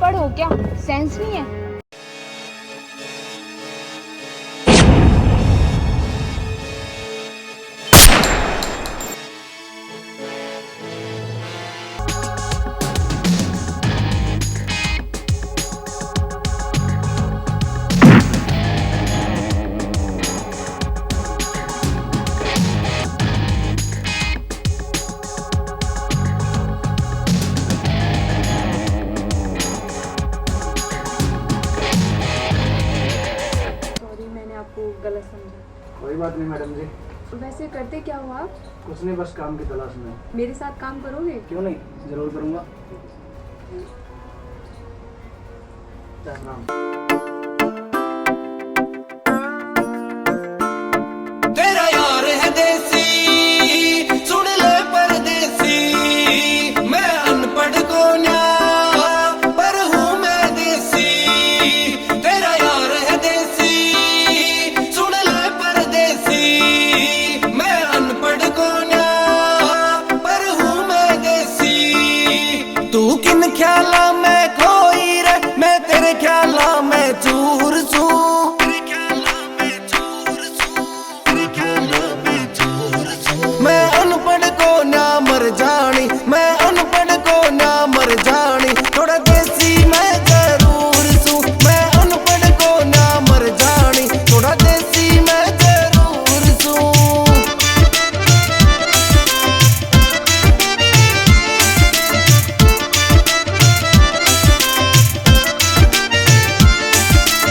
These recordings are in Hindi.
अनपढ़ हो क्या? सेंस नहीं है? गलत समझा। कोई बात नहीं मैडम जी। वैसे करते क्या हो आप? कुछ नहीं, बस काम की तलाश में। मेरे साथ काम करोगे? क्यों नहीं, जरूर करूँगा। तेरा यार है देसी, सुन ले परदेसी, मैं अनपढ़ को न्या पर हूँ मैं देसी। तेरा यार है देसी, सुन ले परदेसी, मैं अनपढ़ को न्या पर हूँ मैं देसी। तू किन ख्याला में खोई रे, मैं तेरे ख्याला में चूर सू। मैं अनपढ़ को ना मर जानी, मैं अनपढ़ को ना मर जानी, थोड़ा देसी मैं जरूर सू। मैं अनपढ़ को ना मर जानी, थोड़ा देसी मैं जरूर सू।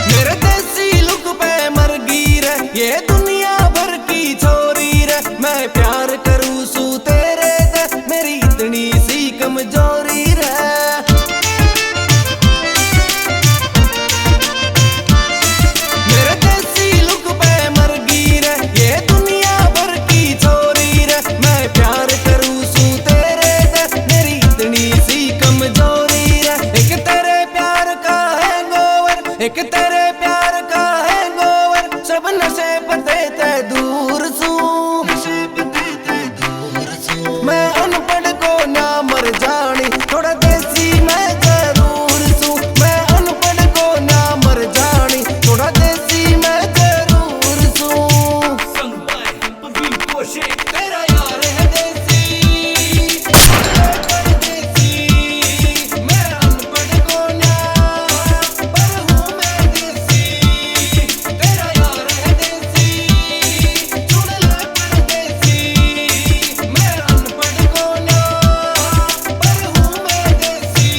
मेरे देसी लुक पे मर गई रे ये दुनिया भर की छोरी रे। मैं प्यार करूँ सू तेरे दे, मेरी इतनी सी कमजोरी रे। मेरे देसी लुक पे मर गई रे ये दुनिया भर की छोरी रे। मैं प्यार करूँ सू तेरे दे, मेरी इतनी सी कमजोरी रे। एक तेरे प्यार का हैंगओवर, एक तेरे प्यार का हैंगओवर, सब नशे पते ते दूर सू। मैं अनपढ़ को ना मर जानी, थोड़ा देसी मैं जरूर सू। मैं अनपढ़ को ना मर जानी, थोड़ा देसी मैं जरूर सू। Parveen Kaushik, तेरा यार है देसी, परदेसी, मैं अनपढ़ को ना पर हूँ मैं देसी। तेरा यार है देसी, सुन ले परदेसी, मैं अनपढ़ को ना पर हूँ मैं देसी।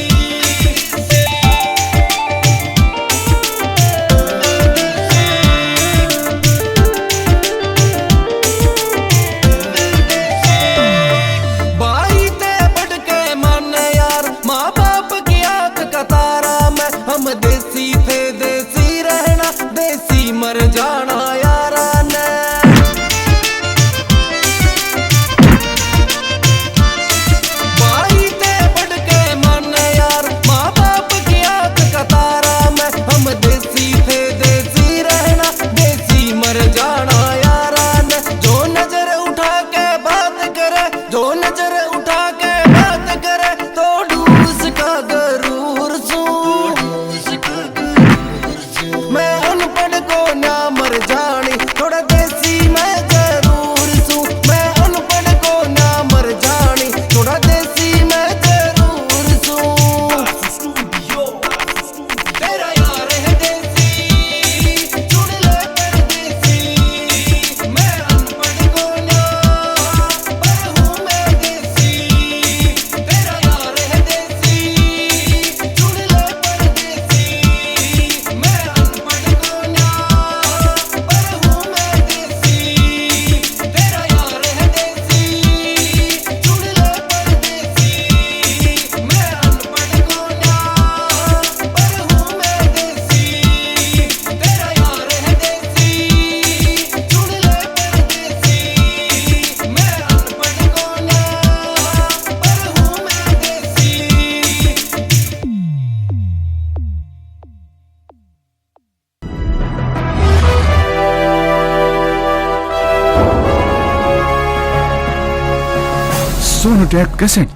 बाई ते बढ़ के माने यार, माँ बाप की आंख का तारा मैं। हम देसी थे देसी रहना, देसी मर जाना यारा ने। बाई ते बढ़ के माने यार, माँ बाप की आंख का तारा मैं। हम देसी थे देसी रहना, देसी मर जाना यारा ने। जो नजर उठा के बात करे, जो नजर उठा के बात करे, तो डूस का गरूर सू। मैं अनपढ़ को ना मर जानी, थोड़ा देसी मैं जरूर सू। मैं अनपढ़ को ना मर जानी, थोड़ा देसी मैं जरूर सू। तेरा यार है देसी, सुन ले परदेसी, मैं अनपढ़ को ना पर हूँ मैं देसी। तेरा यार है देसी, सुन ले परदेसी, मैं अनपढ़ को ना पर हूँ मैं देसी। तेरा यार है देसी, सुन ले परदेसी, मैं अनपढ़ को ना पर हूँ मैं देसी। तेरा यार है देसी, सुन ले परदेसी, मैं अनपढ़ को ना पर हूँ मैं देसी। सोनोटेक कैसेट